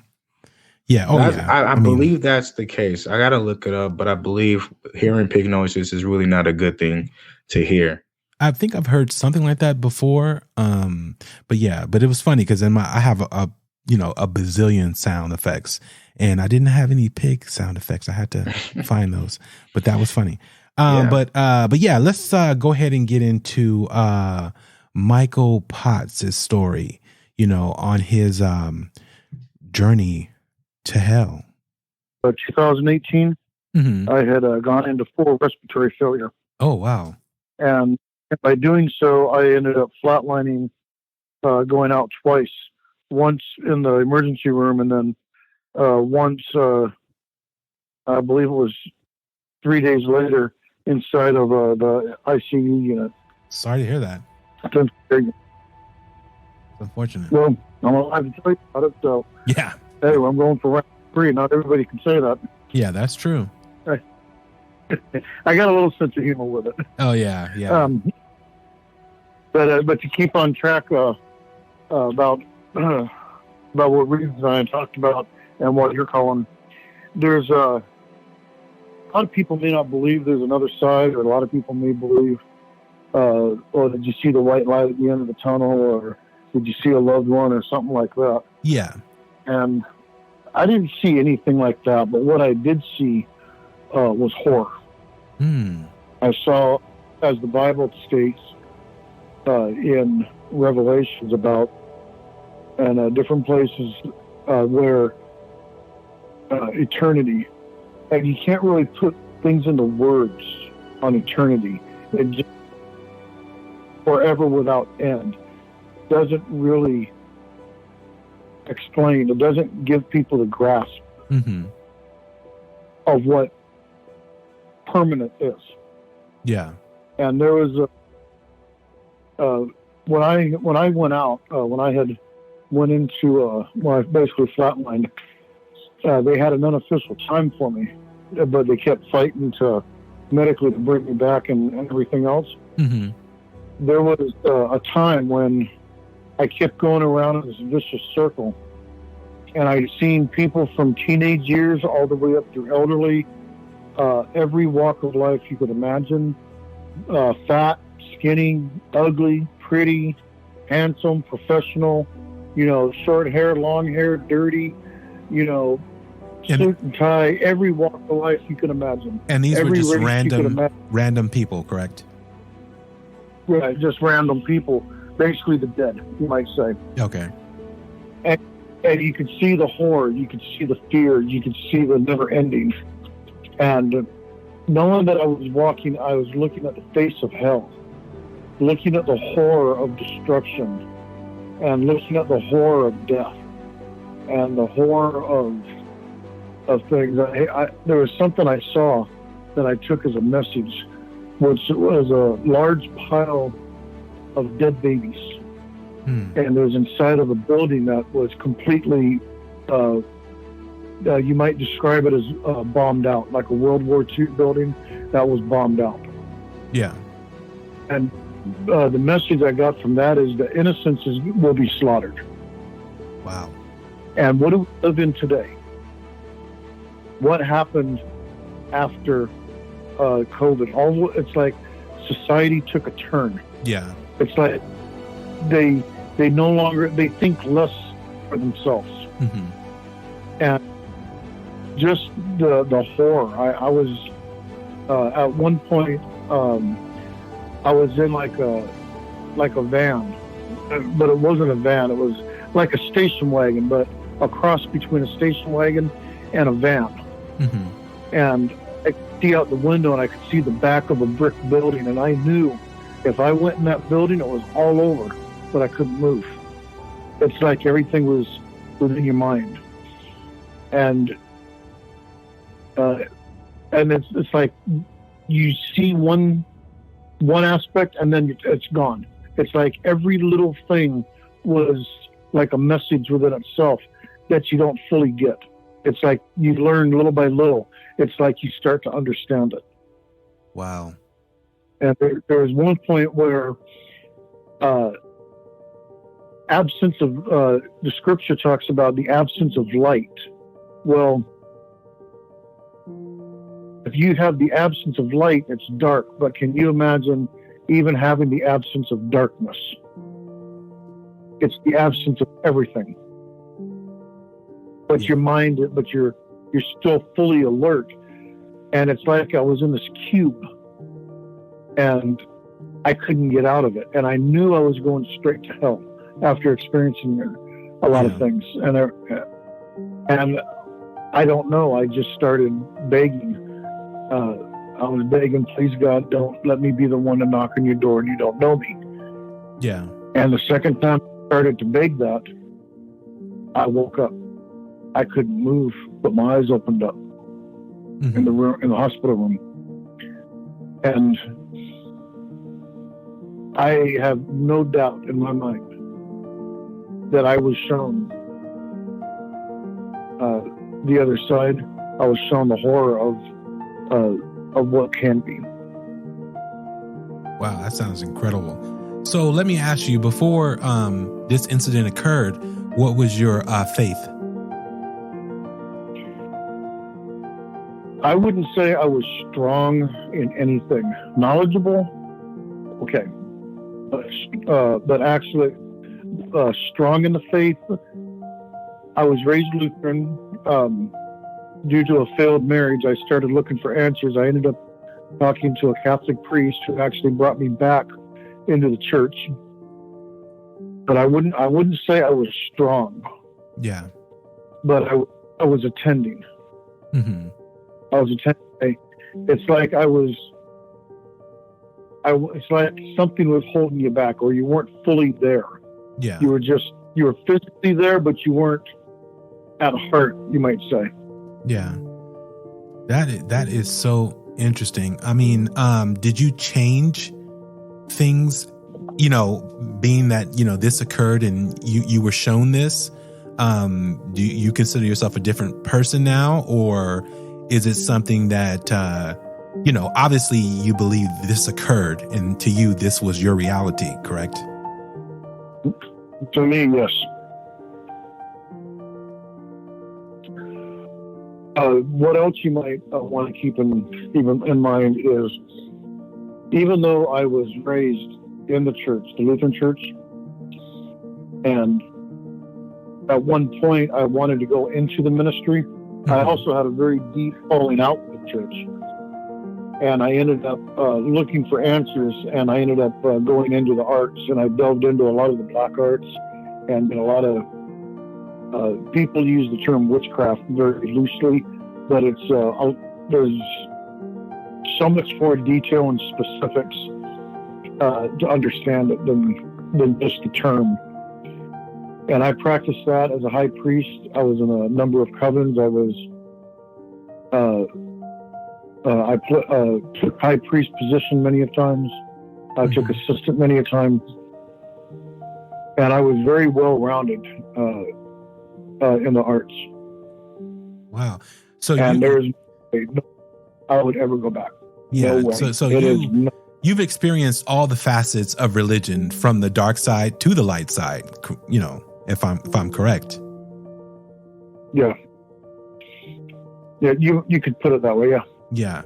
Yeah. Oh, yeah.
I believe that's the case. I got to look it up, but I believe hearing pig noises is really not a good thing to hear.
I think I've heard something like that before. But it was funny because I have a bazillion sound effects and I didn't have any pig sound effects. I had to find those, but that was funny. But yeah, let's go ahead and get into Michael Potts' story, on his journey to hell.
2018, I had gone into full respiratory failure.
Oh, wow.
And by doing so, I ended up flatlining, going out twice, once in the emergency room and then once, I believe it was 3 days later, inside of the ICU unit.
Sorry to hear that.
It's
unfortunate.
Well, I'm alive to tell you about it, so.
Yeah.
Anyway, I'm going for round 3. Not everybody can say that.
Yeah, that's true.
I got a little sense of humor with it.
Oh, yeah.
But to keep on track about what Reeves and I talked about and what you're calling, there's a lot of people may not believe there's another side, or a lot of people may believe, or did you see the white light at the end of the tunnel, or did you see a loved one, or something like that?
Yeah.
And I didn't see anything like that, but what I did see was horror. I saw, as the Bible states in Revelations about, and different places where eternity, and you can't really put things into words on eternity. It just, forever without end, doesn't really explain. It doesn't give people the grasp of what permanent is.
Yeah.
And there was when I went out, when I had went into when I basically flatlined, they had an unofficial time for me, but they kept fighting to medically to bring me back and everything else. There was a time when I kept going around in this vicious circle, and I'd seen people from teenage years all the way up through elderly, every walk of life you could imagine, fat, skinny, ugly, pretty, handsome, professional, short hair, long hair, dirty, suit and tie, every walk of life you could imagine.
And these were just random people, correct?
Right, just random people, basically the dead, you might say.
Okay.
And you could see the horror, you could see the fear, you could see the never ending. And knowing that I was walking, I was looking at the face of hell, looking at the horror of destruction, and looking at the horror of death, and the horror of things. There was something I saw that I took as a message, which was a large pile of dead babies. And it was inside of a building that was completely, you might describe it as bombed out, like a World War II building that was bombed out.
Yeah.
And the message I got from that is the innocents will be slaughtered.
Wow.
And what do we live in today? What happened after COVID? It's like society took a turn.
Yeah.
It's like they no longer, they think less for themselves. And just the horror. I was at one point I was in like a van, but it wasn't a van. It was like a station wagon, but a cross between a station wagon and a van.
Mm-hmm.
And I could see out the window, and I could see the back of a brick building, and I knew if I went in that building, it was all over, but I couldn't move. It's like everything was within your mind. And it's like you see one aspect and then it's gone. It's like every little thing was like a message within itself that you don't fully get. It's like you learn little by little. It's like you start to understand it.
Wow.
And there was one point where absence of the scripture talks about the absence of light. Well, if you have the absence of light, it's dark. But can you imagine even having the absence of darkness? It's the absence of everything. But your mind, but you're still fully alert. And it's like I was in this cube and I couldn't get out of it. And I knew I was going straight to hell after experiencing a lot of things. And I don't know. I just started begging. I was begging, please God, don't let me be the one to knock on your door and you don't know me.
Yeah.
And the second time I started to beg that, I woke up. I couldn't move, but my eyes opened up in the room, in the hospital room. And I have no doubt in my mind that I was shown the other side. I was shown the horror of what can be.
Wow, that sounds incredible. So let me ask you, before this incident occurred, what was your faith?
I wouldn't say I was strong in anything. Knowledgeable, okay, but actually strong in the faith. I was raised Lutheran. Due to a failed marriage, I started looking for answers. I ended up talking to a Catholic priest who actually brought me back into the church. But I wouldn't say I was strong.
Yeah.
But I was attending.
Mm-hmm.
I was attending. It's like it's like something was holding you back, or you weren't fully there.
Yeah.
You were physically there, but you weren't at heart, you might say.
Yeah. That is so interesting. I mean, did you change things, being that, this occurred and you were shown this? Do you consider yourself a different person now, or is it something that, obviously you believe this occurred and to you, this was your reality, correct?
To me, yes. What else you might want to keep in mind is, even though I was raised in the church, the Lutheran church, and at one point I wanted to go into the ministry, I also had a very deep falling out with the church. And I ended up looking for answers, and I ended up going into the arts, and I delved into a lot of the black arts, and a lot of people use the term witchcraft very loosely, but it's there's so much more detail and specifics to understand it than just the term. And I practiced that as a high priest. I was in a number of covens. I took high priest position many of times. I took assistant many a time. And I was very well-rounded in the arts.
Wow. So
there's no I would ever go back.
Yeah.
No way.
So you've experienced all the facets of religion, from the dark side to the light side, if I'm correct.
Yeah. Yeah, you could put it that way, yeah.
Yeah.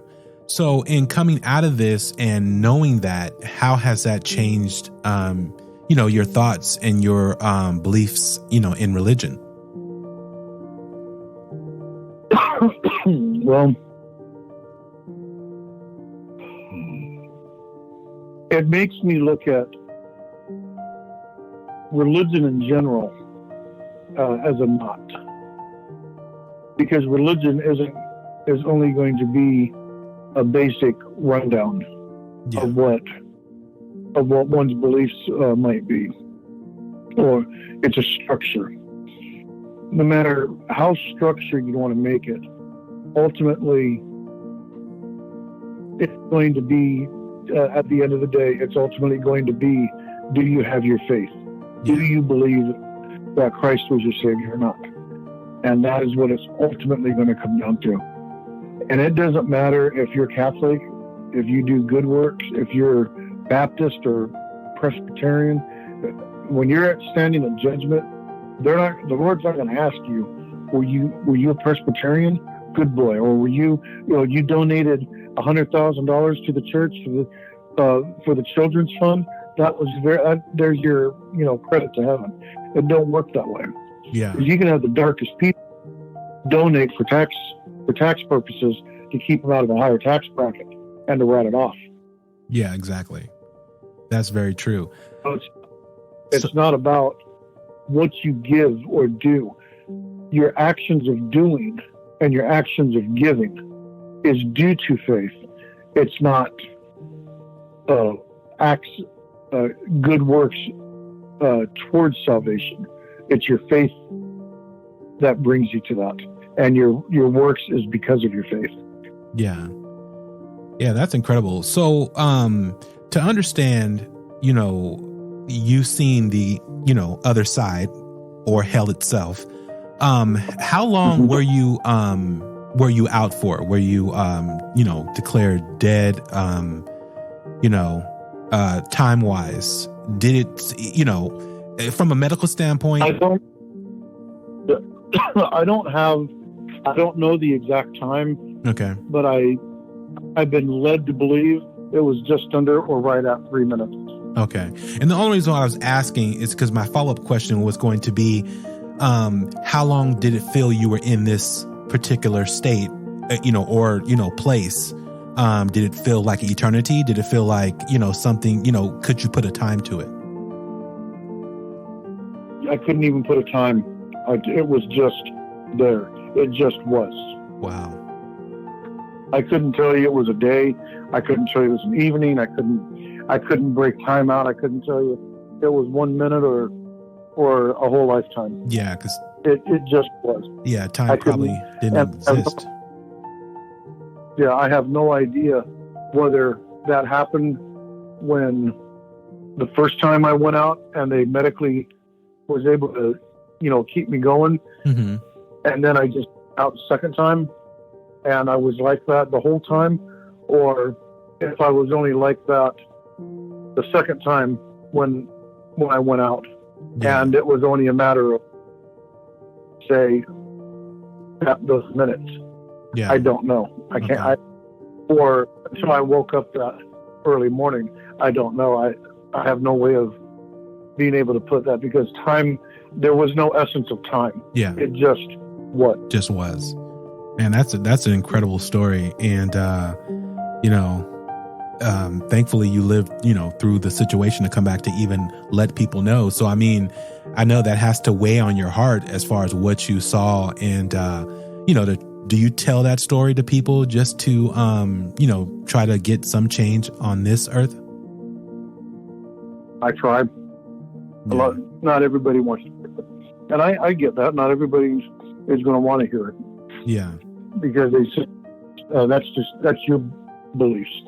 So in coming out of this and knowing that, how has that changed, your thoughts and your beliefs, in religion?
Well, it makes me look at religion in general as a not, because religion is only going to be a basic rundown of what one's beliefs might be, or it's a structure. No matter how structured you want to make it, ultimately, it's going to be, at the end of the day, it's ultimately going to be, do you have your faith? Do you believe that Christ was your Savior or not? And that is what it's ultimately going to come down to. And it doesn't matter if you're Catholic, if you do good works, if you're Baptist or Presbyterian. When you're standing in judgment, the Lord's not going to ask you, were you a Presbyterian? Good boy. Or were you donated $100,000 to the church for the children's fund? That was there's your credit to heaven. It don't work that way.
Yeah.
You can have the darkest people donate for tax purposes to keep them out of a higher tax bracket and to write it off.
Yeah, exactly. That's very true.
So it's not about what you give or do. Your actions of doing and your actions of giving is due to faith. It's not acts, good works towards salvation. It's your faith that brings you to that, and your works is because of your faith.
Yeah, that's incredible. So, to understand, you've seen the other side or hell itself. How long were you out for? Were you declared dead? Time wise, did it? From a medical standpoint,
I don't know the exact time.
Okay,
but I've been led to believe it was just under or right at 3 minutes.
Okay, and the only reason why I was asking is because my follow-up question was going to be, how long did it feel you were in this particular state, or place? Did it feel like eternity? Did it feel like, something, could you put a time to it?
I couldn't even put a time. It was just there. It just was.
Wow.
I couldn't tell you it was a day. I couldn't tell you it was an evening. I couldn't break time out. I couldn't tell you it was 1 minute or a whole lifetime.
Yeah, because
it just was.
Yeah, time probably didn't exist.
I have no idea whether that happened when the first time I went out and they medically was able to, keep me going.
Mm-hmm.
And then I just out the second time and I was like that the whole time, or if I was only like that the second time when I went out. Yeah. And it was only a matter of, say, those minutes.
Yeah.
I don't know. I can't. Or until I woke up that early morning, I don't know. I have no way of being able to put that, because time, there was no essence of time.
Yeah.
It just was.
Just was. Man, that's an incredible story. And, thankfully you lived, through the situation to come back to even let people know. So, I mean, I know that has to weigh on your heart as far as what you saw. And, do you tell that story to people just to, try to get some change on this earth?
I try. Yeah. Not everybody wants to hear it. And I get that. Not everybody is going to want to hear it.
Yeah.
Because they say, that's your beliefs.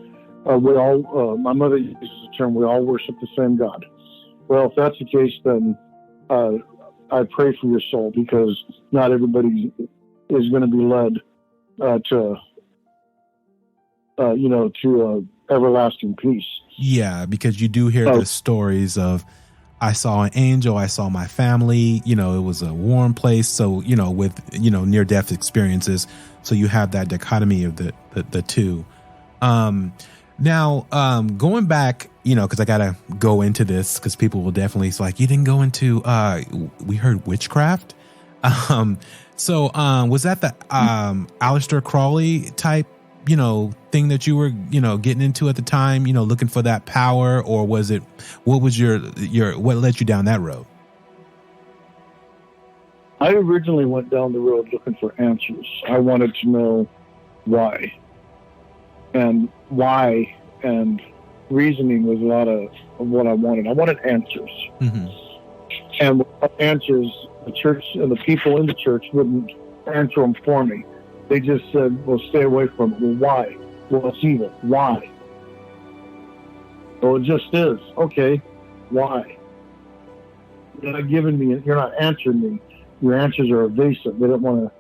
We all, my mother uses the term, we all worship the same God. Well, if that's the case, then I pray for your soul, because not everybody is going to be led to everlasting peace.
Yeah, because you do hear the stories of, I saw an angel, I saw my family, it was a warm place. So, with, near-death experiences. So you have that dichotomy of the two. Now, going back, because I got to go into this, because people will definitely, it's like, you didn't go into, we heard witchcraft. So was that the Aleister Crowley type, thing that you were, getting into at the time, looking for that power? Or was it, what was your what led you down that road?
I originally went down the road looking for answers. I wanted to know why. And why and reasoning was a lot of what I wanted. I wanted answers.
Mm-hmm.
And without answers, the church and the people in the church wouldn't answer them for me. They just said, well, stay away from it. Well, why? Well, it's evil. Why? Well, it just is. Okay, why? You're not giving me, you're not answering me. Your answers are evasive. They don't want to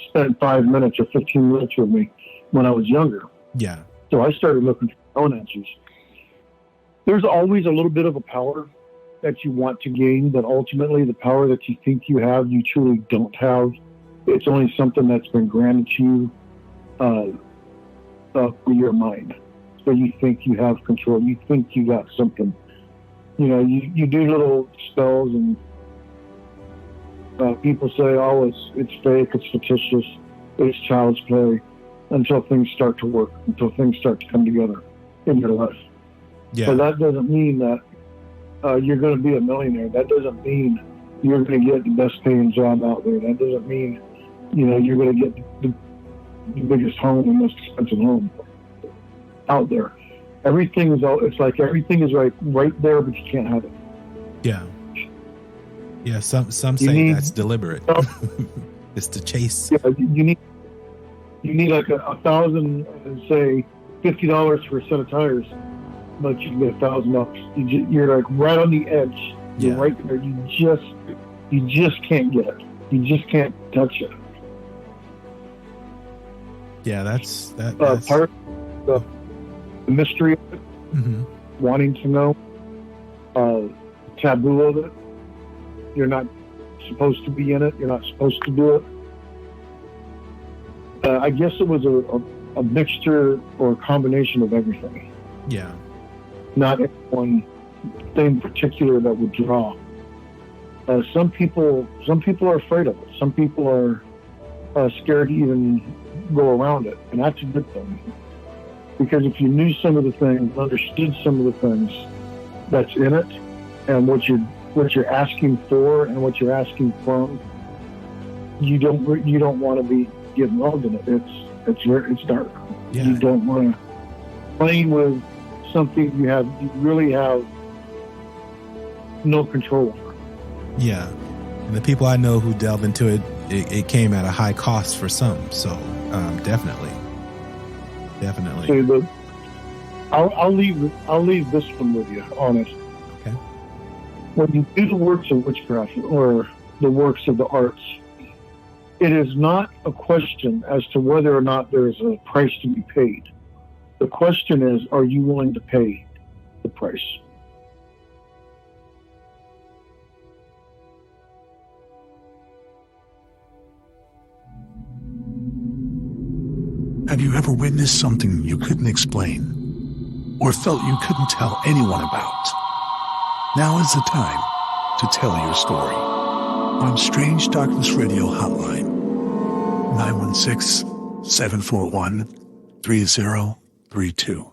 spend 5 minutes or 15 minutes with me when I was younger.
Yeah.
So I started looking for my own answers. There's always a little bit of a power that you want to gain, but ultimately the power that you think you have, you truly don't have. It's only something that's been granted to you for your mind. So you think you have control. You think you got something. You know, you do little spells and people say, oh, it's fake, it's fictitious, it's child's play, until things start to work, until things start to come together in your life.
Yeah.
But that doesn't mean that you're going to be a millionaire. That doesn't mean you're going to get the best paying job out there. That doesn't mean, you know, you're going to get the biggest home, the most expensive home out there. Everything is it's like everything is right there, but you can't have it.
Yeah. Yeah, some say that's deliberate. It's to chase.
Yeah, you need like $1,000 and say $50 for a set of tires, but you can get $1,000. You're like right on the edge. You're right there. You just can't get it. You just can't touch it.
Yeah, that's
part of the mystery of it.
Mm-hmm.
Wanting to know, taboo of it. You're not supposed to be in it. You're not supposed to do it. I guess it was a mixture or a combination of everything.
Yeah.
Not one thing particular that would draw. Some people are afraid of it. Some people are scared to even go around it, and that's a good thing. Because if you knew some of the things, understood some of the things that's in it, and what you're asking for and what you're asking from, you don't want to get involved in it. It's dark.
Yeah.
You don't want to play with something you really have no control over.
Yeah. And the people I know who delve into it came at a high cost for some. So definitely.
So I'll leave this one with you, honest.
Okay.
When you do the works of witchcraft or the works of the arts, it is not a question as to whether or not there is a price to be paid. The question is, are you willing to pay the price?
Have you ever witnessed something you couldn't explain or felt you couldn't tell anyone about? Now is the time to tell your story on Strange Darkness Radio Hotline, 916-741-3032.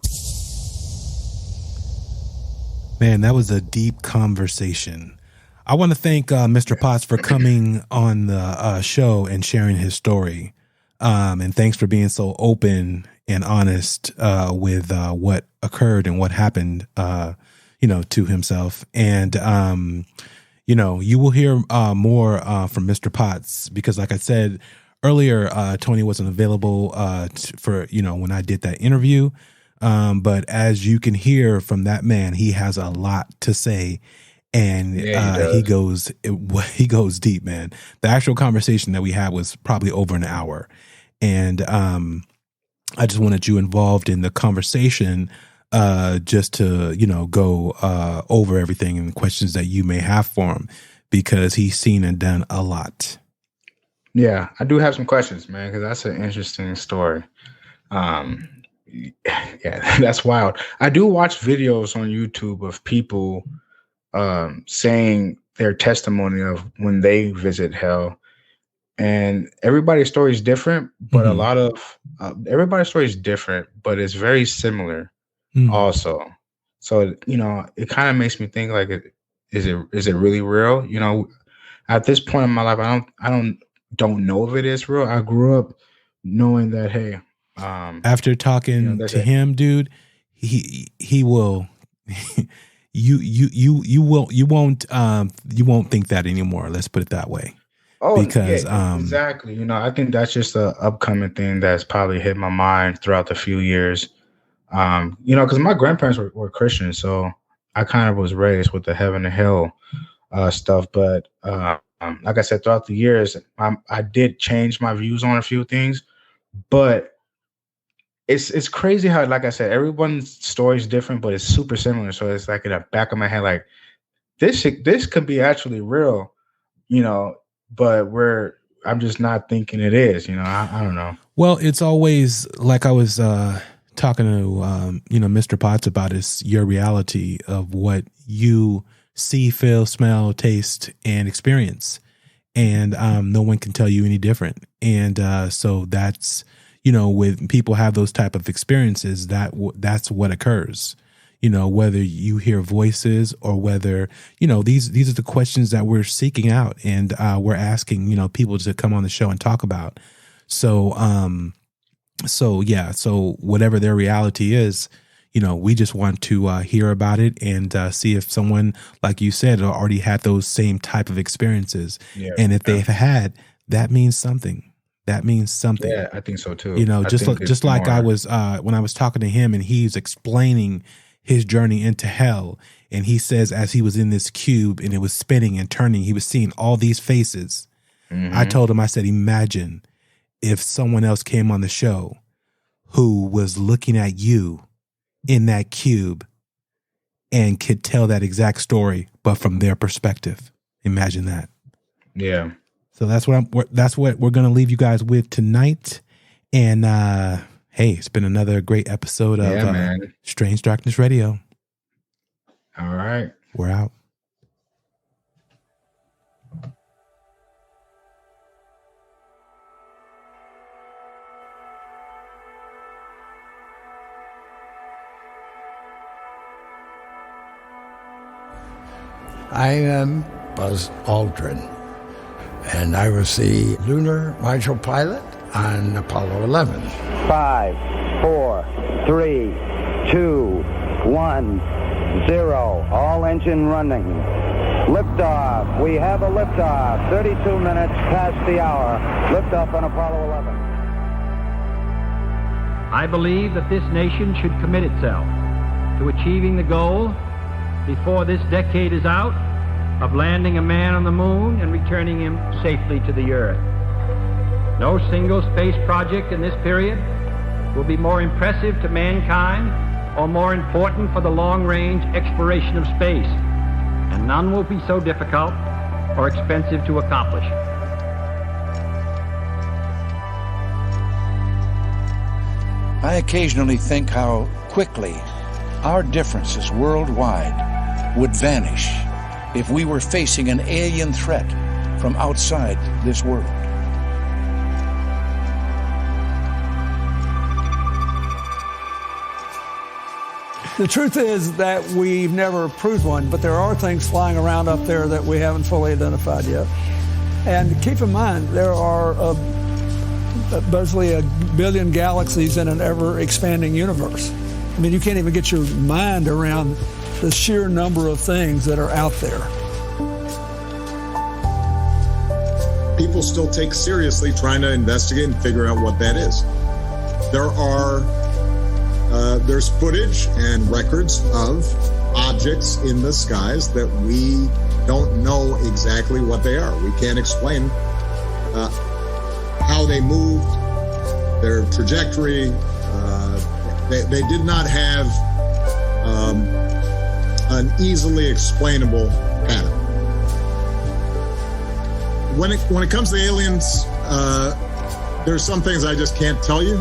Man, that was a deep conversation. I want to thank Mr. Potts for coming on the show and sharing his story. And thanks for being so open and honest with what occurred and what happened, to himself. And, you will hear more from Mr. Potts because, like I said earlier, Tony wasn't available for when I did that interview. But as you can hear from that man, he has a lot to say. And he goes deep, man. The actual conversation that we had was probably over an hour. And I just wanted you involved in the conversation just to, go over everything and questions that you may have for him because he's seen and done a lot.
Yeah, I do have some questions, man, because that's an interesting story. Yeah, that's wild. I do watch videos on YouTube of people saying their testimony of when they visit hell, and everybody's story is different, but a lot of everybody's story is different, but it's very similar also. So, it kind of makes me think like, is it really real? at this point in my life, I don't know if it is real. I grew up knowing that, hey,
after talking to him, dude, he will you won't think that anymore. Let's put it that way.
Oh,
because
yeah, exactly. I think that's just an upcoming thing that's probably hit my mind throughout the few years. Because my grandparents were Christians, so I kind of was raised with the heaven and hell stuff. But like I said, throughout the years, I did change my views on a few things. But it's crazy how, like I said, everyone's story is different, but it's super similar. So it's like in the back of my head, like this could be actually real, but I'm just not thinking it is. I don't know.
Well, it's always like I was talking to Mr. Potts about is your reality of what you see, feel, smell, taste, and experience, and no one can tell you any different. And so that's when people have those type of experiences, that's what occurs. Whether you hear voices or whether these are the questions that we're seeking out and we're asking people to come on the show and talk about. So whatever their reality is, we just want to hear about it and see if someone, like you said, already had those same type of experiences. Yeah, and if they've had, that means something. That means something.
Yeah, I think so too.
Just like I was when I was talking to him and he's explaining his journey into hell, and he says as he was in this cube and it was spinning and turning, he was seeing all these faces. Mm-hmm. I told him, I said, imagine if someone else came on the show who was looking at you in that cube and could tell that exact story, but from their perspective. Imagine that.
Yeah.
So that's what we're going to leave you guys with tonight. And hey, it's been another great episode of Strange Darkness Radio.
All right.
We're out.
I am Buzz Aldrin, and I was the lunar module pilot on Apollo 11.
5, 4, 3, 2, 1, 0. All engine running. Liftoff. We have a liftoff. 32 minutes past the hour. Liftoff on Apollo 11.
I believe that this nation should commit itself to achieving the goal before this decade is out of landing a man on the moon and returning him safely to the earth. No single space project in this period will be more impressive to mankind or more important for the long-range exploration of space, and none will be so difficult or expensive to accomplish.
I occasionally think how quickly our differences worldwide would vanish if we were facing an alien threat from outside this world.
The truth is that we've never proved one, but there are things flying around up there that we haven't fully identified yet. And keep in mind, there are basically 1 billion galaxies in an ever-expanding universe. I mean, you can't even get your mind around the sheer number of things that are out there.
People still take seriously trying to investigate and figure out what that is. There's footage and records of objects in the skies that we don't know exactly what they are. We can't explain how they moved, their trajectory. They did not have an easily explainable pattern. When it comes to aliens, there's some things I just can't tell you.